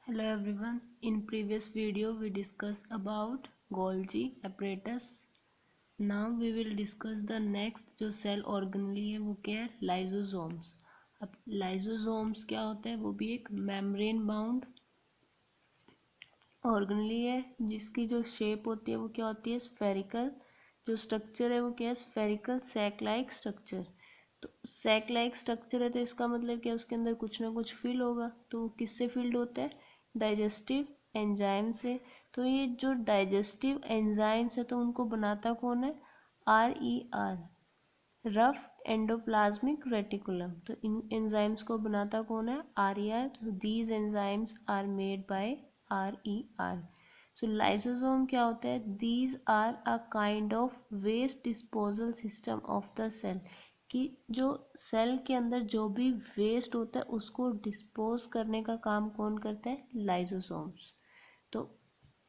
Hello everyone. In previous video we discussed about Golgi apparatus. Now we will discuss the next जो cell organelle है वो क्या है, lysosomes. अब lysosomes क्या होता है, वो भी एक मेम्ब्रेन बाउंड ऑर्गेनेली है जिसकी जो शेप होती है वो क्या होती है, स्फेरिकल। जो स्ट्रक्चर है वो क्या है, स्फेरिकल सैक लाइक स्ट्रक्चर। तो सैक लाइक स्ट्रक्चर है तो इसका मतलब क्या है, उसके अंदर कुछ ना कुछ फिल होगा। तो वो किससे फिल्ड होता है, डाइजेस्टिव एंजाइम से। तो ये जो डाइजेस्टिव एंजाइम्स है तो उनको बनाता कौन है, RER, रफ एंडोप्लाज्मिक रेटिकुलम। तो इन एंजाइम्स को बनाता कौन है, RER। तो these enzymes are made by RER। So lysosome क्या होता है, these are a kind of waste disposal system of the cell. कि जो सेल के अंदर जो भी वेस्ट होता है उसको डिस्पोज करने का काम कौन करता है, लाइसोसोम्स। तो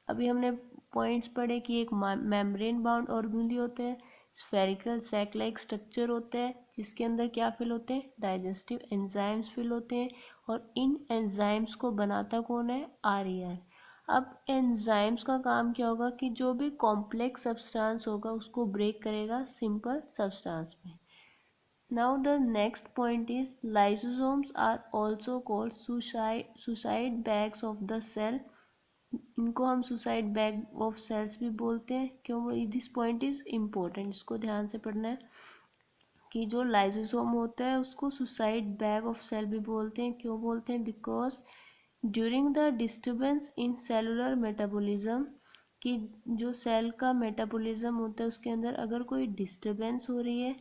अभी हमने पॉइंट्स पढ़े कि एक मेम्ब्रेन बाउंड ऑर्गेनेली होते हैं, स्फेरिकल सैक लाइक स्ट्रक्चर होता है जिसके अंदर क्या फिल होते हैं, डाइजेस्टिव एंजाइम्स फिल होते हैं। और इन एंजाइम्स को बनाता कौन है, RER। अब एंजाइम्स का काम क्या होगा कि जो भी कॉम्प्लेक्स सब्सटेंस होगा उसको ब्रेक करेगा सिंपल सब्सटेंस में। Now the next point is lysosomes are also called suicide bags of the cell। इनको हम सुसाइड बैग ऑफ सेल्स भी बोलते हैं। क्यों, दिस पॉइंट इज इम्पोर्टेंट, इसको ध्यान से पढ़ना है कि जो लाइसोसोम होता है उसको सुसाइड बैग ऑफ सेल भी बोलते हैं। क्यों बोलते हैं, because during the disturbance in cellular metabolism, कि जो सेल का मेटाबॉलिज्म होता है उसके अंदर अगर कोई डिस्टर्बेंस हो रही है,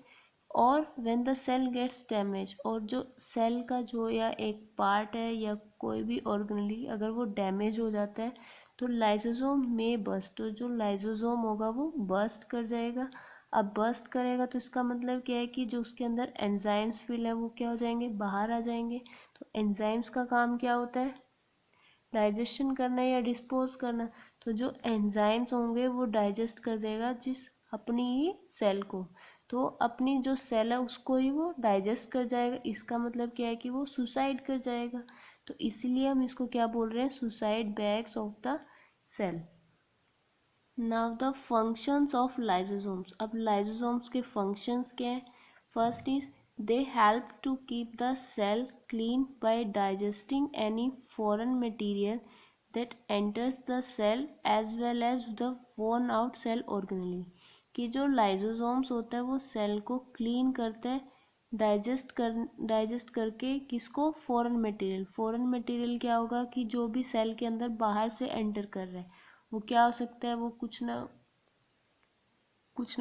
और when the cell gets damage, और जो सेल का जो या एक पार्ट है या कोई भी ऑर्गेनेली अगर वो डैमेज हो जाता है तो लाइसोसोम में बस्ट, तो जो लाइसोसोम होगा वो बस्ट कर जाएगा। अब बस्ट करेगा तो इसका मतलब क्या है कि जो उसके अंदर एंजाइम्स फिल है वो क्या हो जाएंगे, बाहर आ जाएंगे। तो एंजाइम्स का काम क्या होता है, डाइजेशन करना या डिस्पोज करना। तो जो एंजाइम्स होंगे वो डाइजेस्ट कर देगा जिस अपनी ही सेल को। तो अपनी जो सेल है उसको ही वो डाइजेस्ट कर जाएगा। इसका मतलब क्या है कि वो सुसाइड कर जाएगा। तो इसीलिए हम इसको क्या बोल रहे हैं, suicide bags of the cell. Now the functions of lysosomes. अब लाइसोसोम्स के फंक्शंस क्या हैं, first is they help to keep the cell clean by digesting any foreign material that enters the cell as well as the worn out cell organelle. कि जो lysosomes होता है वो cell को क्लीन करते हैं, डाइजेस्ट करके किसको, फॉरेन मटेरियल। फॉरेन मटेरियल क्या होगा कि जो भी सेल के अंदर बाहर से एंटर कर रहा है वो क्या हो सकता है, वो कुछ ना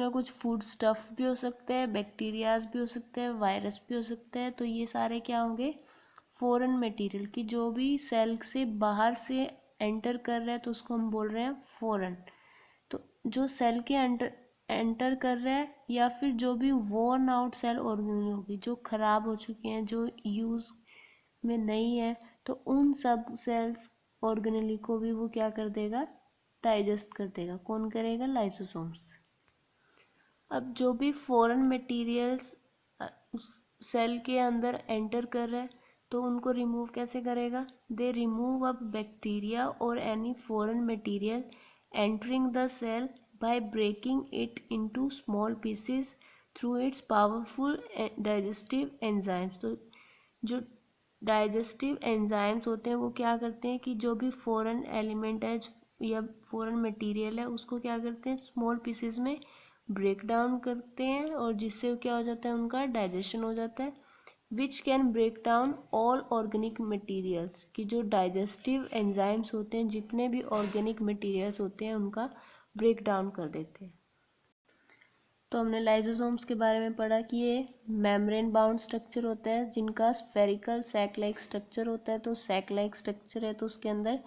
कुछ फूड स्टफ भी हो सकते हैं, बैक्टीरियाज भी हो सकते हैं, वायरस भी हो सकते हैं। तो ये सारे क्या होंगे, फॉरेन मटेरियल। की जो भी सेल से बाहर से एंटर कर रहा है तो उसको हम बोल रहे हैं फॉरेन। तो जो सेल के एंटर कर रहा है या फिर जो भी वॉर्न आउट सेल ऑर्गेनेल होगी, जो खराब हो चुकी हैं, जो यूज में नहीं है, तो उन सब सेल्स ऑर्गेनेली को भी वो क्या कर देगा, डाइजेस्ट कर देगा। कौन करेगा, लाइसोसोम्स। अब जो भी फॉरेन मटेरियल्स उस सेल के अंदर एंटर कर रहा है तो उनको रिमूव कैसे करेगा, दे रिमूव अब बैक्टीरिया और any foreign material entering the cell by breaking it into small pieces through its powerful digestive enzymes. तो जो डाइजेस्टिव एंजाइम्स होते हैं वो क्या करते हैं कि जो भी फॉरेन एलिमेंट है या फॉरेन मटेरियल है उसको क्या करते हैं, स्मॉल पीसेस में ब्रेक डाउन करते हैं, और जिससे क्या हो जाता है, उनका डाइजेशन हो जाता है। Which can break down all organic materials. कि जो डाइजेस्टिव एंजाइम्स होते हैं जितने भी ऑर्गेनिक मटीरियल्स होते हैं उनका ब्रेक डाउन कर देते हैं। तो हमने लाइसोसोम्स के बारे में पढ़ा कि ये मेम्ब्रेन बाउंड स्ट्रक्चर होता है जिनका स्फेरिकल सैक लाइक स्ट्रक्चर होता है। तो सैक लाइक स्ट्रक्चर है तो उसके अंदर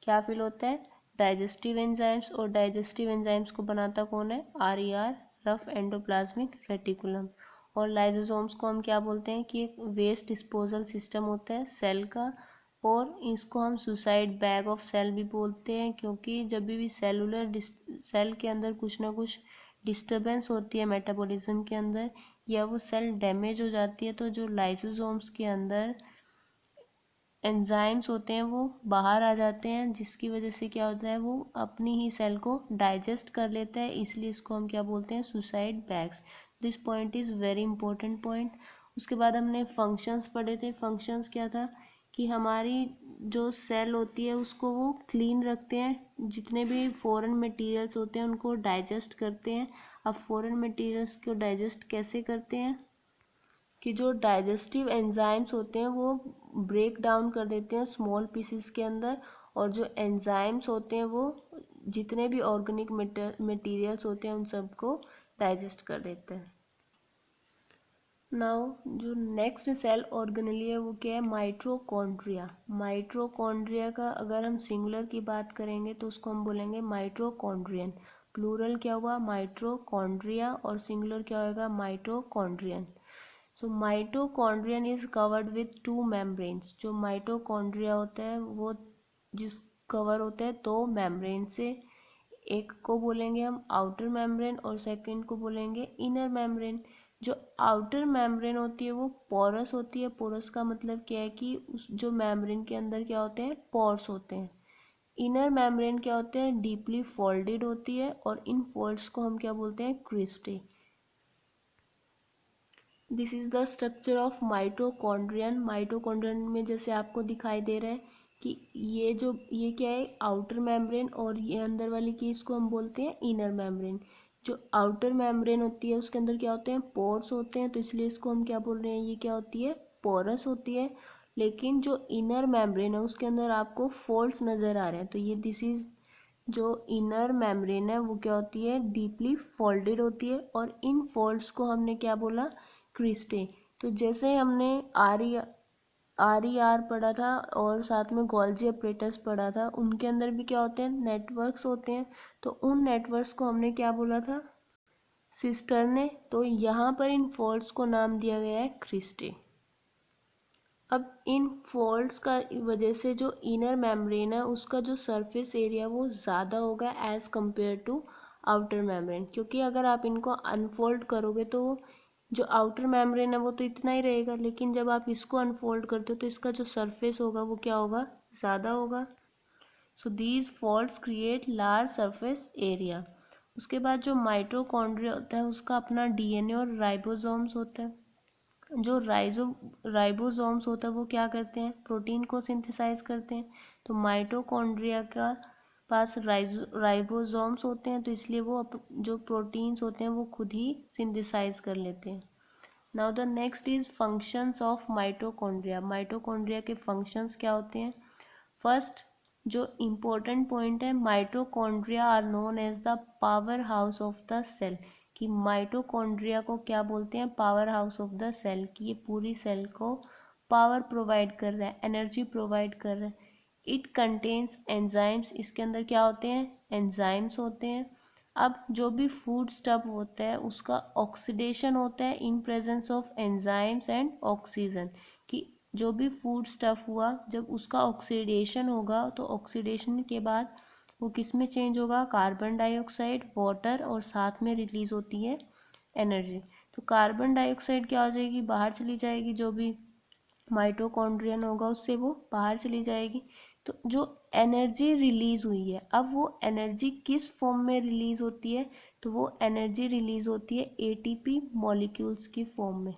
क्या फिल होता है, डाइजेस्टिव एंजाइम्स। और डाइजेस्टिव एंजाइम्स को बनाता कौन है, RER, रफ एंडोप्लाज्मिक रेटिकुलम। और लाइसोसोम्स को हम क्या बोलते हैं कि एक वेस्ट डिस्पोजल सिस्टम होता है सेल का। और इसको हम सुसाइड बैग ऑफ सेल भी बोलते हैं, क्योंकि जब भी सेल के अंदर कुछ ना कुछ डिस्टर्बेंस होती है मेटाबॉलिज्म के अंदर, या वो सेल डैमेज हो जाती है, तो जो लाइसोसोम्स के अंदर एंजाइम्स होते हैं वो बाहर आ जाते हैं, जिसकी वजह से क्या होता है, वो अपनी ही सेल को डाइजेस्ट कर लेता है, इसलिए इसको हम क्या बोलते हैं, suicide bags. This point is very important point. उसके बाद हमने फंक्शंस पढ़े थे। फंक्शंस क्या था कि हमारी जो सेल होती है उसको वो क्लीन रखते हैं, जितने भी फॉरेन मटेरियल्स होते हैं उनको डाइजेस्ट करते हैं। अब फॉरेन मटेरियल्स को डाइजेस्ट कैसे करते हैं कि जो डाइजेस्टिव एंजाइम्स होते हैं वो ब्रेक डाउन कर देते हैं स्मॉल पीसेस के अंदर, और जो एंजाइम्स होते हैं वो जितने भी ऑर्गेनिक मटेरियल्स होते हैं उन सबको डाइजेस्ट कर देते हैं। नाउ जो नेक्स्ट सेल ऑर्गेनेली है वो क्या है, माइटोकॉन्ड्रिया। माइटोकॉन्ड्रिया का अगर हम सिंगुलर की बात करेंगे तो उसको हम बोलेंगे माइटोकॉन्ड्रियन। प्लूरल क्या हुआ, माइटोकॉन्ड्रिया, और सिंगुलर क्या होगा, mitochondrion. So mitochondrion is covered with to membranes. जो माइटोकॉन्ड्रिया होता है वो जिस कवर होता है दो मेम्ब्रेन से, एक को बोलेंगे हम आउटर मेम्ब्रेन और सेकंड को बोलेंगे इनर मेम्ब्रेन। जो आउटर मेम्ब्रेन होती है वो पोरस होती है। पोरस का मतलब क्या है कि उस जो मेम्ब्रेन के अंदर क्या होते हैं, पोर्स होते हैं। इनर मेम्ब्रेन क्या होते हैं, डीपली फोल्डेड होती है, और इन फोल्ड्स को हम क्या बोलते हैं, cristae. This is the structure of mitochondrion. Mitochondrion में जैसे आपको दिखाई दे रहा है कि ये क्या है, आउटर मेम्ब्रेन, और ये अंदर वाली की इसको हम बोलते हैं इनर मेम्ब्रेन। जो आउटर मेम्ब्रेन होती है उसके अंदर क्या होते हैं, पोर्स होते हैं, तो इसलिए इसको हम क्या बोल रहे हैं, ये क्या होती है, पोरस होती है। लेकिन जो इनर मेम्ब्रेन है उसके अंदर आपको फोल्ड्स नज़र आ रहे हैं, तो ये दिस इज जो इनर मेम्ब्रेन है वो क्या होती है, डीपली फोल्डेड होती है, और इन फोल्ड्स को हमने क्या बोला, क्रिस्टे। तो जैसे हमने आर पढ़ा था और साथ में गोल्जी ऑपरेटर्स पढ़ा था, उनके अंदर भी क्या होते हैं, नेटवर्क्स होते हैं। तो उन नेटवर्क्स को हमने क्या बोला था, सिस्टर्ने। तो यहाँ पर इन फोल्ड्स को नाम दिया गया है क्रिस्टे। अब इन फोल्ड्स का वजह से जो इनर मेम्ब्रेन है उसका जो सरफेस एरिया वो ज़्यादा होगा as compare to outer membrane, क्योंकि अगर आप इनको अनफोल्ड करोगे तो जो आउटर मेम्ब्रेन है वो तो इतना ही रहेगा, लेकिन जब आप इसको अनफोल्ड करते हो तो इसका जो सरफेस होगा वो क्या होगा, ज़्यादा होगा। So these folds create large surface area. उसके बाद जो माइटोकॉन्ड्रिया होता है उसका अपना डीएनए और राइबोसोम्स होता है। जो राइबोसोम्स होता है वो क्या करते हैं, प्रोटीन को सिंथेसाइज करते हैं। तो माइटोकॉन्ड्रिया का पास राइबोसोम्स होते हैं, तो इसलिए वो जो प्रोटीन्स होते हैं वो खुद ही सिंथेसाइज कर लेते हैं। Now the next is functions of mitochondria. Mitochondria के फंक्शंस क्या होते हैं। फर्स्ट जो इम्पोर्टेंट पॉइंट है, mitochondria are known as the powerhouse of the cell. कि माइटोकॉन्ड्रिया को क्या बोलते हैं, powerhouse of the cell. कि ये पूरी सेल को पावर प्रोवाइड कर रहा है, एनर्जी प्रोवाइड कर रहा है। It contains enzymes. इसके अंदर क्या होते हैं, एंजाइम्स होते हैं। अब जो भी फूड स्टफ होता है उसका ऑक्सीडेशन होता है in presence of enzymes and oxygen. कि जो भी फूड स्टफ हुआ जब उसका ऑक्सीडेशन होगा तो ऑक्सीडेशन के बाद वो किस में चेंज होगा, कार्बन डाइऑक्साइड, वाटर, और साथ में रिलीज होती है एनर्जी। तो कार्बन डाइऑक्साइड क्या हो जाएगी, बाहर चली जाएगी, जो भी माइटोकॉन्ड्रियन होगा उससे वो बाहर चली जाएगी। तो जो एनर्जी रिलीज हुई है, अब वो एनर्जी किस फॉर्म में रिलीज होती है, तो वो एनर्जी रिलीज होती है एटीपी मॉलिक्यूल्स की फॉर्म में।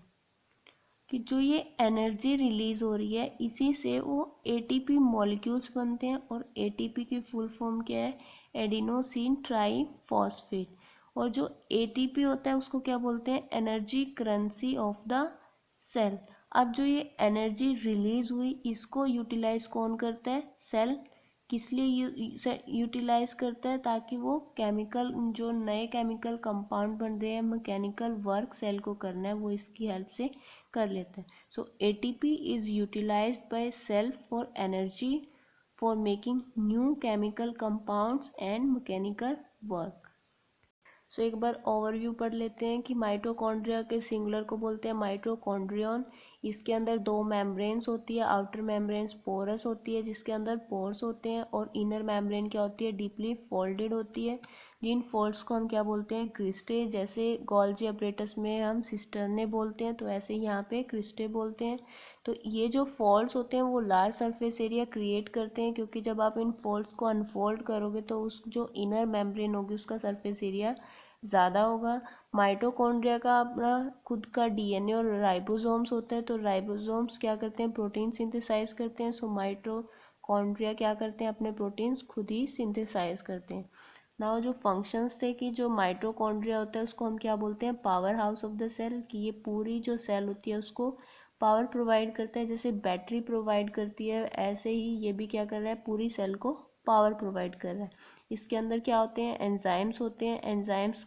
कि जो ये एनर्जी रिलीज हो रही है इसी से वो एटीपी मॉलिक्यूल्स बनते हैं, और एटीपी की फुल फॉर्म क्या है, एडिनोसिन ट्राईफॉस्फेट। और जो एटीपी होता है उसको क्या बोलते हैं, energy currency of the cell. अब जो ये एनर्जी रिलीज हुई इसको यूटिलाइज कौन करता है, सेल। किस लिए यूटिलाइज करता है, ताकि वो केमिकल, जो नए केमिकल कंपाउंड बन रहे हैं, मैकेनिकल वर्क सेल को करना है वो इसकी हेल्प से कर लेते हैं। So ATP is utilized by cell for energy, for making new chemical compounds and mechanical work. So एक बार ओवरव्यू पढ़ लेते हैं कि माइटोकॉन्ड्रिया के सिंगुलर को बोलते हैं माइटोकॉन्ड्रियन, इसके अंदर दो मेम्ब्रेन्स होती है, आउटर मेम्ब्रेन्स पोरस होती है जिसके अंदर पोर्स होते हैं, और इनर मेम्ब्रेन क्या होती है, डीपली फोल्डेड होती है। जिन फोल्ड्स को हम क्या बोलते हैं, क्रिस्टे। जैसे गोल्जी अपरेटस में हम सिस्टर्ने बोलते हैं, तो ऐसे ही यहाँ पे क्रिस्टे बोलते हैं। तो ये जो फोल्ड्स होते हैं वो लार्ज सरफेस एरिया क्रिएट करते हैं, क्योंकि जब आप इन फोल्ड्स को अनफोल्ड करोगे तो उस जो इनर मेम्ब्रेन होगी उसका सरफेस एरिया ज़्यादा होगा। माइटोकॉन्ड्रिया का अपना खुद का डीएनए और राइबोसोम्स होते हैं, तो राइबोसोम्स क्या करते हैं, प्रोटीन सिंथेसाइज करते हैं। सो माइटोकॉन्ड्रिया क्या करते हैं, अपने प्रोटीन्स खुद ही सिंथेसाइज करते हैं। नाउ जो फंक्शंस थे कि जो माइटोकॉन्ड्रिया होता है उसको हम क्या बोलते हैं, powerhouse of the cell, कि ये पूरी जो सेल होती है उसको पावर प्रोवाइड करता है। जैसे बैटरी प्रोवाइड करती है, ऐसे ही ये भी क्या कर रहा है, पूरी सेल को पावर प्रोवाइड कर रहा है। इसके अंदर क्या होते हैं, एंजाइम्स होते हैं। एंजाइम्स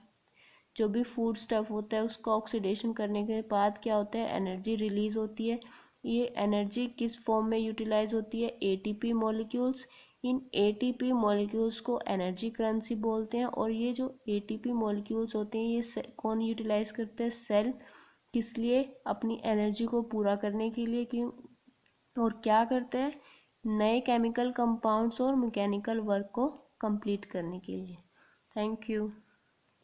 जो भी फूड स्टफ होता है उसको ऑक्सीडेशन करने के बाद क्या होता है, एनर्जी रिलीज होती है। ये एनर्जी किस फॉर्म में यूटिलाइज होती है, ATP molecules. In ATP molecules को एनर्जी करेंसी बोलते हैं। और ये जो एटीपी मॉलिक्यूल्स होते हैं ये कौन यूटिलाइज करते हैं, सेल। किस लिए, अपनी एनर्जी को पूरा करने के लिए। क्यों, और क्या करते हैं, नए केमिकल कंपाउंड्स और मैकेनिकल वर्क को कंप्लीट करने के लिए। Thank you.